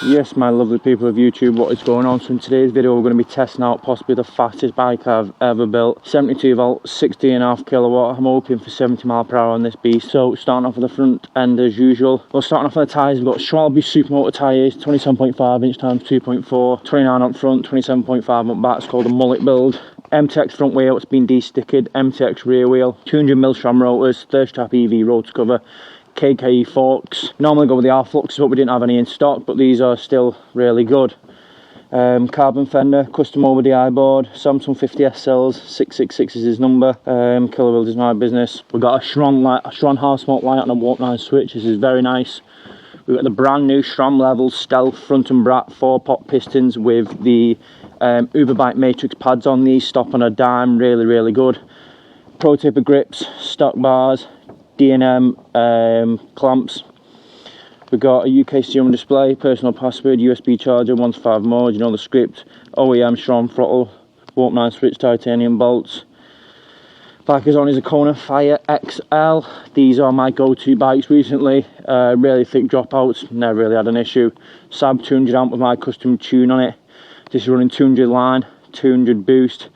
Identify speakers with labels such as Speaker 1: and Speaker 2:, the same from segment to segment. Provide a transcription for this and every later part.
Speaker 1: Yes, my lovely people of YouTube, what is going on? So in today's video we're going to be testing out possibly the fastest bike I've ever built. 72 volt, 60.5 kilowatt. I'm hoping for 70 mile per hour on this beast. So starting off with the front end as usual. We're starting off with the tyres. We've got Schwalbe Supermoto tyres, 27.5 inch times 2.4, 29 up front, 27.5 up back. It's called a mullet build. MTX front wheel, it's been de-stickered. MTX rear wheel, 200mm SRAM rotors, thirst trap EV rotor cover, KKE forks. Normally go with the R-Flux, but we didn't have any in stock, but these are still really good. Carbon fender, custom over DI board, Samsung 50S cells, 666 is his number. Killer Wheels is my business. We've got a Schron light, a Schron half smoke light on a Warp 9 switch. This is very nice. We've got the brand new SRAM level stealth front and brat 4-pot pistons with the EBIKE matrix pads on these, stop on a dime, really good. Pro taper grips, stock bars, D&M clamps. We've got a UK steering display, personal password, USB charger, 1 to 5 mode, you know the script, OEM Schron throttle, Warp 9 switch, titanium bolts. Bike is on is a Kona Fire XL. These are my go-to bikes recently. Really thick dropouts, never really had an issue. Sab 200 amp with my custom tune on it. This is running 200 line, 200 boost,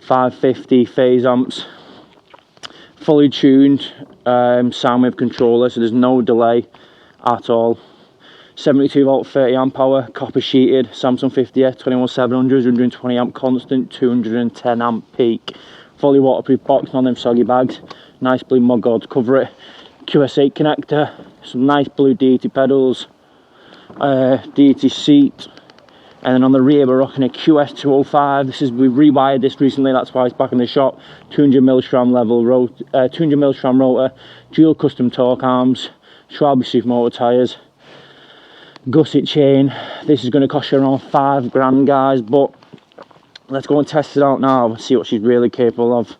Speaker 1: 550 phase amps. Fully tuned sound wave controller, so there's no delay at all. 72 volt 30 amp hour, copper sheeted, Samsung 50S 21700, 120 amp constant, 210 amp peak. Fully waterproof box on them soggy bags. Nice blue mudguard to cover it. QS8 connector, some nice blue DT pedals, DT seat. And then on the rear we're rocking a QS205. This is, we rewired this recently, that's why it's back in the shop. 200mm SRAM level, 200mm SRAM rotor, dual custom torque arms, Schwalbe Supermoto tyres, gusset chain. This is going to cost you around £5 guys, but let's go and test it out now and see what she's really capable of.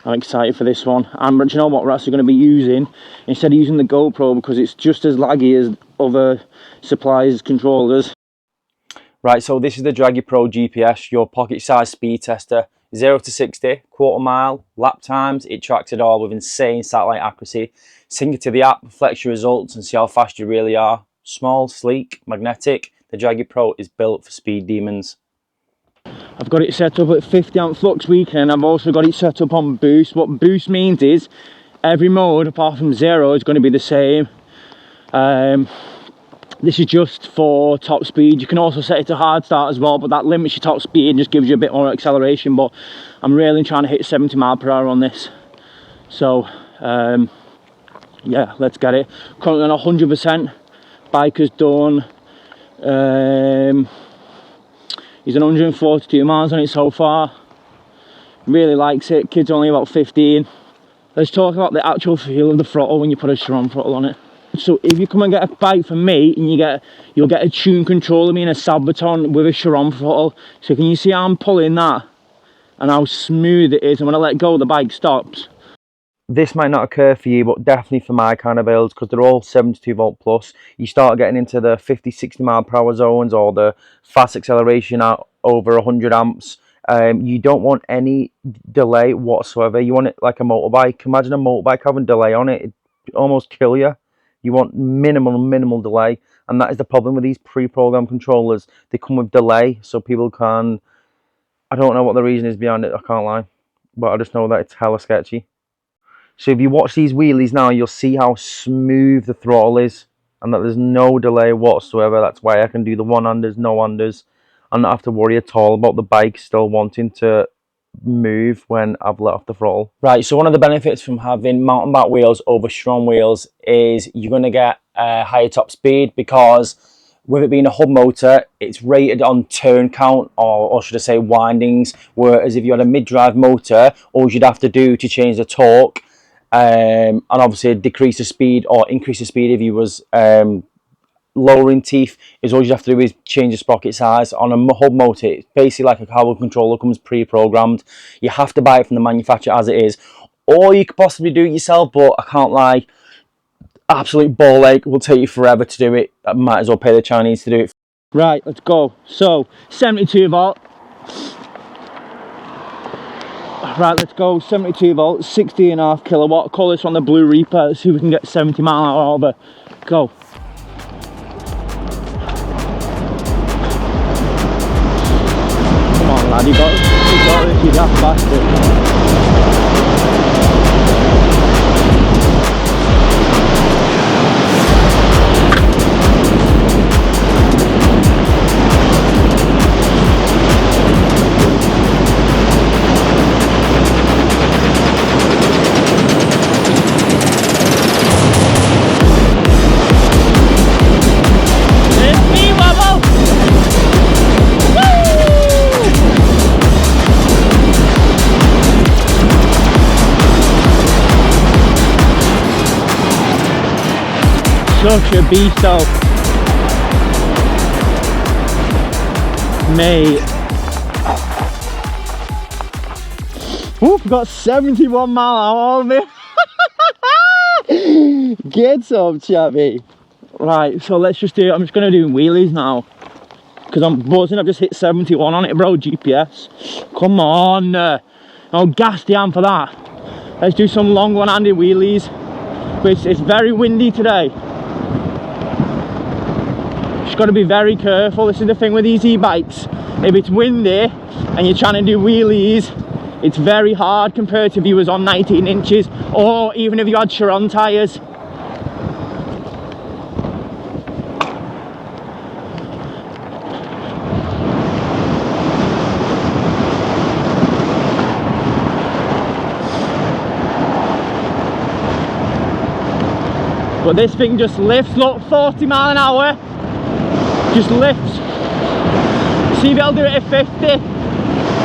Speaker 1: I'm excited for this one. And but you know what, we're actually going to be using, instead of using the GoPro, because it's just as laggy as other suppliers controllers. Right, so this is the Draggy Pro GPS, your pocket-sized speed tester. 0 to 60, quarter mile, lap times, it tracks it all with insane satellite accuracy. Sync it to the app, flex your results and see how fast you really are. Small, sleek, magnetic, the Draggy Pro is built for speed demons. I've got it set up at 50 amp flux weekend. I've also got it set up on boost. What boost means is every mode apart from 0 is going to be the same. This is just for top speed. You can also set it to hard start as well, but that limits your top speed and just gives you a bit more acceleration. But I'm really trying to hit 70 mile per hour on this. So yeah, let's get it. Currently on 100%. Bike is done. He's done 142 miles on it so far. Really likes it. Kid's only about 15. Let's talk about the actual feel of the throttle when you put a SRAM throttle on it. So if you come and get a bike from me and you'll get a tune controller, me and a Sabaton with a SRAM throttle. So can you see how I'm pulling that and how smooth it is, and when I let go the bike stops. This might not occur for you, but definitely for my kind of builds, because they're all 72 volt plus. You start getting into the 50-60 mile per hour zones or the fast acceleration at over 100 amps. You don't want any delay whatsoever. You want it like a motorbike. Imagine a motorbike having delay on it, it'd almost kill you. You want minimal delay, and that is the problem with these pre-programmed controllers. They come with delay, so people can, I don't know what the reason is behind it, I can't lie, but I just know that it's hella sketchy. So if you watch these wheelies now, you'll see how smooth the throttle is and that there's no delay whatsoever. That's why I can do the one-handers, no-handers, and not have to worry at all about the bike still wanting to move when I've let off the throttle. Right, so one of the benefits from having mountain bike wheels over SRAM wheels is you're going to get a higher top speed, because with it being a hub motor, it's rated on turn count, or should I say windings, whereas if you had a mid-drive motor, all you'd have to do to change the torque and obviously decrease the speed or increase the speed if you was lowering teeth, is all you have to do is change the sprocket size. On a hub motor, it's basically like a carbon controller, comes pre-programmed. You have to buy it from the manufacturer as it is, or you could possibly do it yourself, but I can't lie, absolute ball ache, will take you forever to do it. I might as well pay the Chinese to do it. Right, let's go. So 72 volt. Right, let's go. 72 volt, 60.5 kilowatt. Call this one the Blue Reaper. Let's see if we can get 70 mile an hour over. Go. lad, you got this, you daft bastard. Such a beast though, mate. Ooh, got 71 mile an hour on me. Get up, chappy. Right, so let's just do, I'm just gonna do wheelies now, because I'm buzzing. I've just hit 71 on it, bro. GPS, come on. I'll gas the hand for that. Let's do some long one-handed wheelies, which it's very windy today. Just got to be very careful. This is the thing with these e-bikes. If it's windy and you're trying to do wheelies, it's very hard compared to if you was on 19 inches or even if you had Chiron tyres. But this thing just lifts, look, 40 mile an hour. Just lifts. See if it'll do it at 50.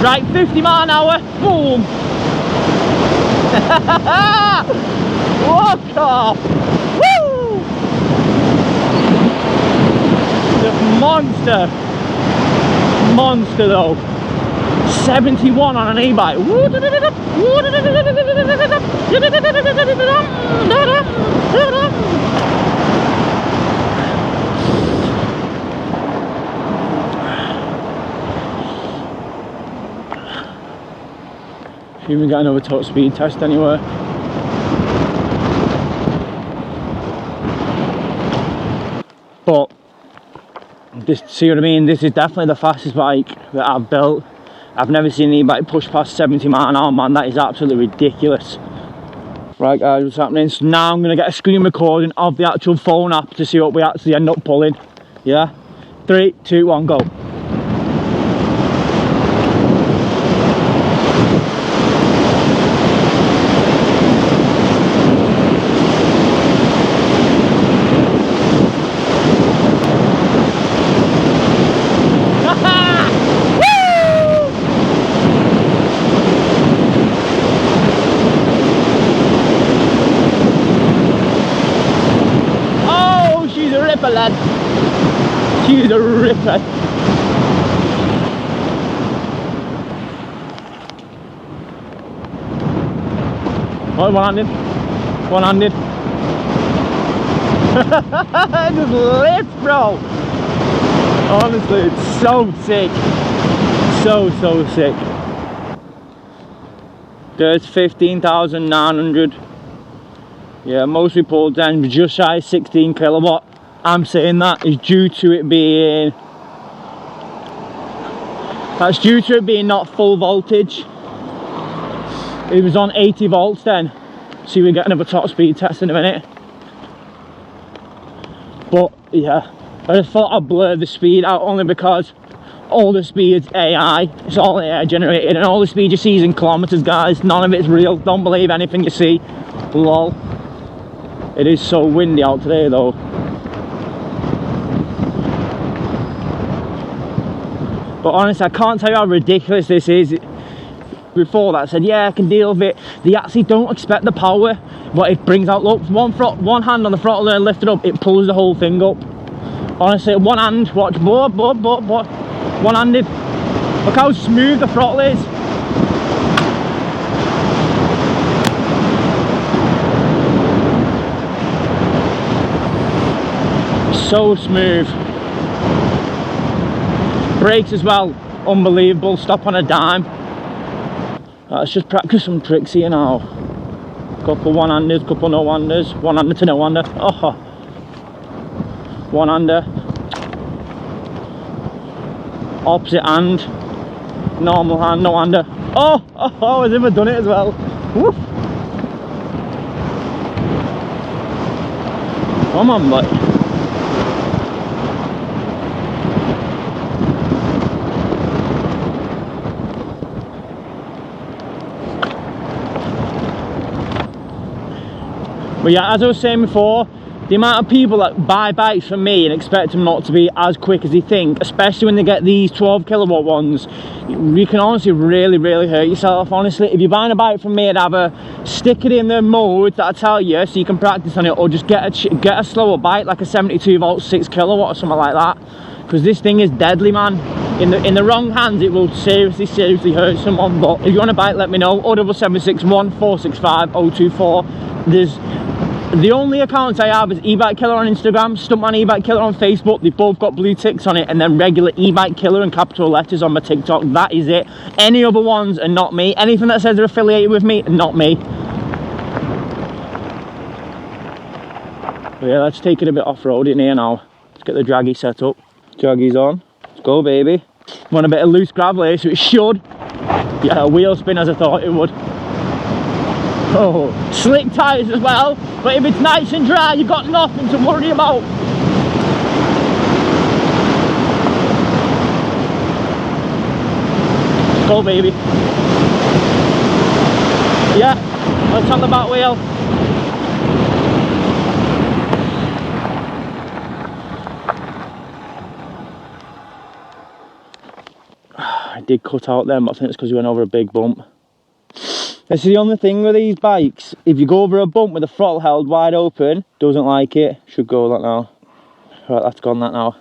Speaker 1: Right, 50 mile an hour. Boom. Walk off. Woo! The monster. Monster though. 71 on an e-bike. Even got another top speed test anywhere. But this, see what I mean? This is definitely the fastest bike that I've built. I've never seen an e-bike push past 70 mile an hour, man. That is absolutely ridiculous. Right guys, what's happening? So now I'm gonna get a screen recording of the actual phone app to see what we actually end up pulling. Yeah? 3, 2, 1, go. Lad, she's a ripper. Oh, one-handed, one-handed. Just lift, bro. Honestly, it's so sick, so sick. There's 15,900. Yeah, most pulled down just shy of 16 kilowatt. I'm saying that is due to it being, that's due to it being not full voltage. It was on 80 volts then. See, we get another top speed test in a minute. But yeah, I just thought I'd blur the speed out only because all the speed's AI. It's all AI generated, and all the speed you see is in kilometers, guys. None of it's real. Don't believe anything you see. Lol. It is so windy out today though. But honestly, I can't tell you how ridiculous this is. Before that I said, yeah, I can deal with it. They actually don't expect the power, but it brings out, look, one hand on the throttle and lift it up, it pulls the whole thing up. Honestly, one hand, watch, one-handed. Look how smooth the throttle is. So smooth. Brakes as well, unbelievable. Stop on a dime. Let's just practice some tricks here now. Couple one-handers, couple no-handers. One-hander to no-hander. Oh, one-hander. Opposite hand. Normal hand, no hander. Oh, as if I've done it as well. Woof. Come on, boy. But yeah, as I was saying before, the amount of people that buy bikes from me and expect them not to be as quick as they think, especially when they get these 12 kilowatt ones, you can honestly really hurt yourself. Honestly, if you're buying a bike from me, I'd either stick it in the mode that I tell you so you can practice on it, or just get a slower bike like a 72 volt 6 kilowatt or something like that, because this thing is deadly, man. In the wrong hands it will seriously hurt someone. But if you want a bike, let me know. 07761 465 024. The only accounts I have is EBIKEKILLA on Instagram, Stuntman EBIKEKILLA on Facebook. They've both got blue ticks on it, and then regular EBIKEKILLA in capital letters on my TikTok. That is it. Any other ones are not me. Anything that says they're affiliated with me, not me. But yeah, let's take it a bit off-road in here now. Let's get the Draggy set up. Draggy's on. Let's go, baby. Want a bit of loose gravel here, so it should. Yeah, a wheel spin as I thought it would. Oh, slick tyres as well, but if it's nice and dry, you've got nothing to worry about. Let's go, baby. Yeah, let's on the back wheel. I did cut out them, but I think it's because we went over a big bump. This is the only thing with these bikes. If you go over a bump with the throttle held wide open, doesn't like it. Should go that now. Right, that's gone that now.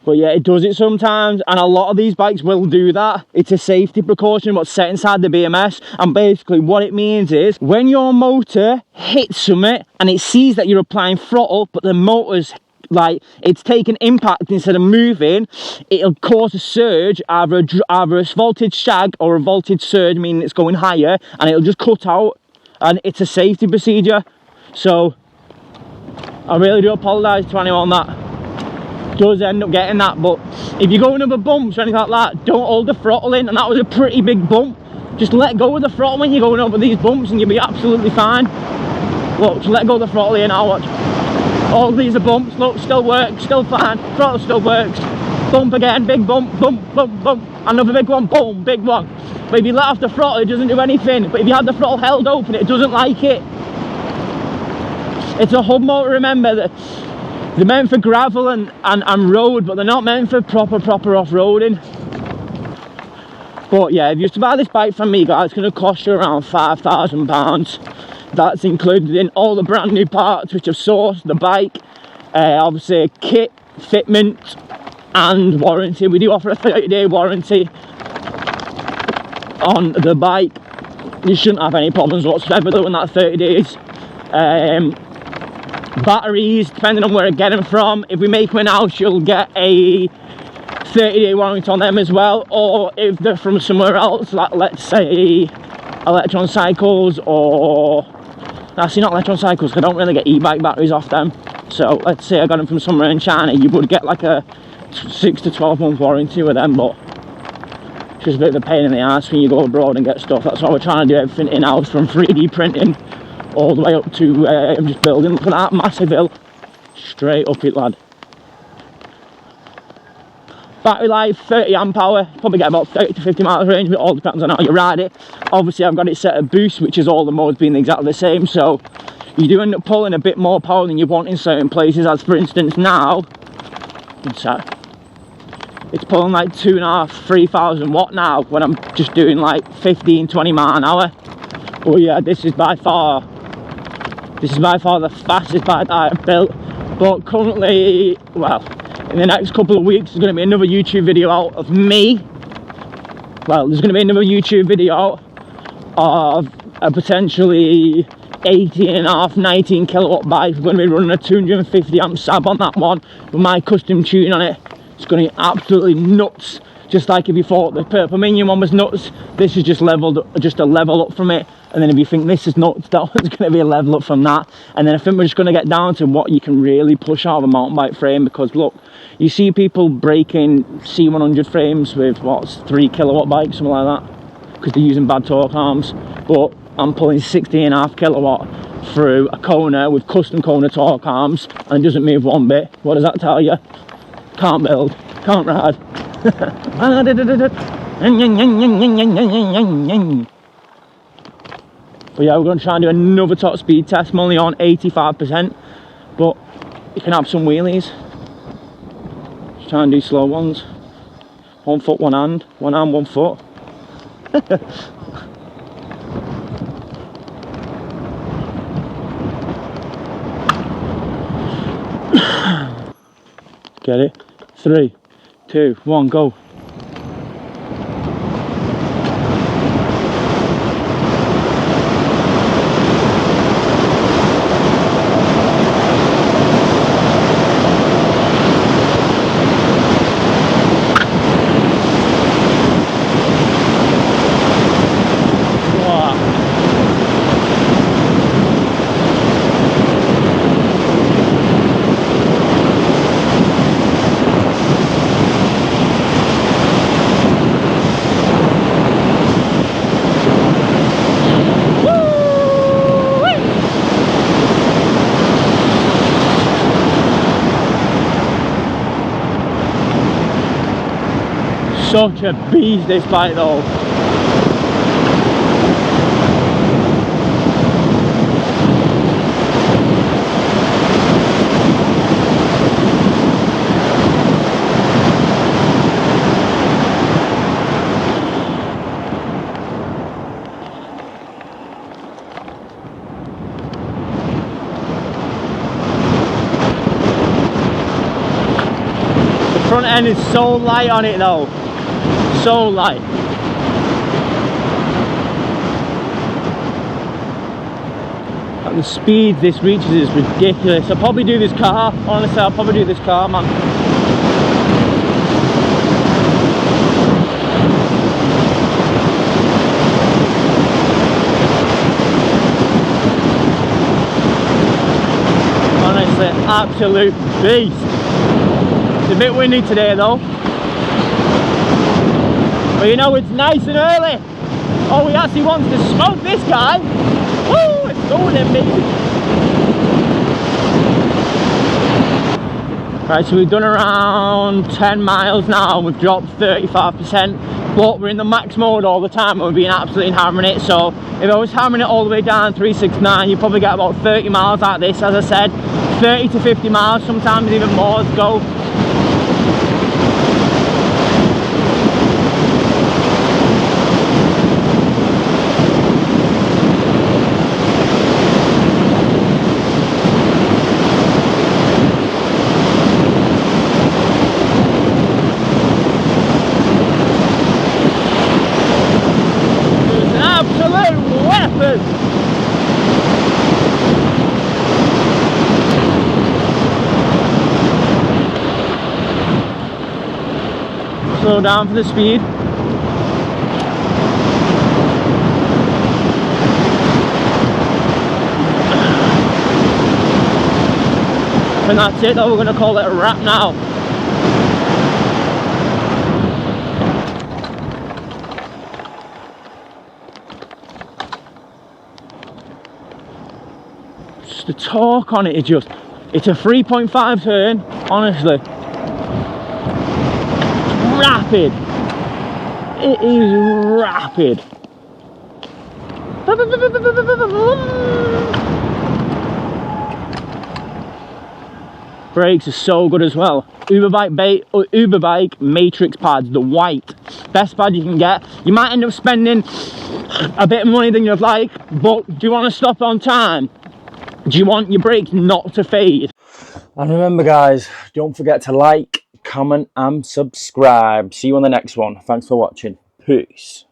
Speaker 1: But yeah, it does it sometimes, and a lot of these bikes will do that. It's a safety precaution what's set inside the BMS, and basically what it means is when your motor hits something and it sees that you're applying throttle, but the motor's like it's taking impact instead of moving, it'll cause a surge, either a voltage sag or a voltage surge, meaning it's going higher, and it'll just cut out, and it's a safety procedure. So I really do apologise to anyone that does end up getting that. But if you're going over bumps or anything like that, don't hold the throttle in, and that was a pretty big bump. Just let go of the throttle when you're going over these bumps and you'll be absolutely fine. Look, just let go of the throttle here now, watch. All these are bumps, look, still works, still fine, throttle still works. Bump again, big bump, bump, bump, bump, another big one, boom, big one. But if you let off the throttle, it doesn't do anything. But if you have the throttle held open, it doesn't like it. It's a hub motor, remember, they're meant for gravel and road, but they're not meant for proper off-roading. But yeah, if you used to buy this bike from me, guys, it's going to cost you around £5,000. That's included in all the brand new parts which have sourced the bike, obviously kit, fitment and warranty. We do offer a 30-day warranty on the bike. You shouldn't have any problems whatsoever though in that 30 days. Batteries, depending on where I get them from, if we make them in-house, you'll get a 30-day warranty on them as well, or if they're from somewhere else, like let's say Electron Cycles, or actually not Electron Cycles, because I don't really get e-bike batteries off them. So let's say I got them from somewhere in China, you would get like a 6 to 12 month warranty with them, but it's just a bit of a pain in the ass when you go abroad and get stuff. That's why we're trying to do everything in-house, from 3D printing all the way up to just building. Look at that massive hill, straight up it, lad. Battery life, 30 amp hour, probably get about 30 to 50 miles range, but it all depends on how you ride it. Obviously I've got it set at boost, which is all the modes being exactly the same, so you do end up pulling a bit more power than you want in certain places, as for instance now, it's pulling like 2,500 to 3,000 watt now, when I'm just doing like 15-20 mile an hour. But yeah, this is by far the fastest bike that I've built. But currently, well, in the next couple of weeks there's going to be another YouTube video out of me. Well, there's going to be another YouTube video out of a potentially 18.5, 19 kilowatt bike. We're going to be running a 250 amp sab on that one with my custom tune on it. It's going to be absolutely nuts. Just like if you thought the Purple Minion one was nuts, this is just a level up from it. And then if you think this is nuts, that one's going to be a level up from that. And then I think we're just going to get down to what you can really push out of a mountain bike frame, because look, you see people breaking C100 frames with what's 3 kilowatt bikes, something like that, because they're using bad torque arms. But I'm pulling 16.5 kilowatt through a Kona with custom Kona torque arms and it doesn't move one bit. What does that tell you? Can't build, can't ride. But yeah, we're going to try and do another top speed test. I'm only on 85%, but you can have some wheelies. Just try and do slow ones. 1 foot, 1 hand, 1 hand, 1 foot. Get it? 3, 2, 1, go. Such a beast, this bike though. The front end is so light on it though. So light. And the speed this reaches is ridiculous. I'll probably do this car, honestly, I'll probably do this car, man. Honestly, absolute beast. It's a bit windy today though. But you know, it's nice and early. Oh, he actually wants to smoke this guy. Woo, it's going in, baby. Right, so we've done around 10 miles now. We've dropped 35%, but we're in the max mode all the time and we're being absolutely hammering it. So if I was hammering it all the way down 369, you probably get about 30 miles out of this. As I said, 30 to 50 miles, sometimes even more. Let's go. Slow down for the speed. And that's it though, we're going to call it a wrap now. Just the torque on it is just, it's a 3.5 turn, honestly. Rapid. It is rapid. Brakes are so good as well. EBIKE Matrix pads, the white. Best pad you can get. You might end up spending a bit of money than you'd like, but do you want to stop on time? Do you want your brakes not to fade? And remember guys, don't forget to like, comment and subscribe. See you on the next one. Thanks for watching. Peace.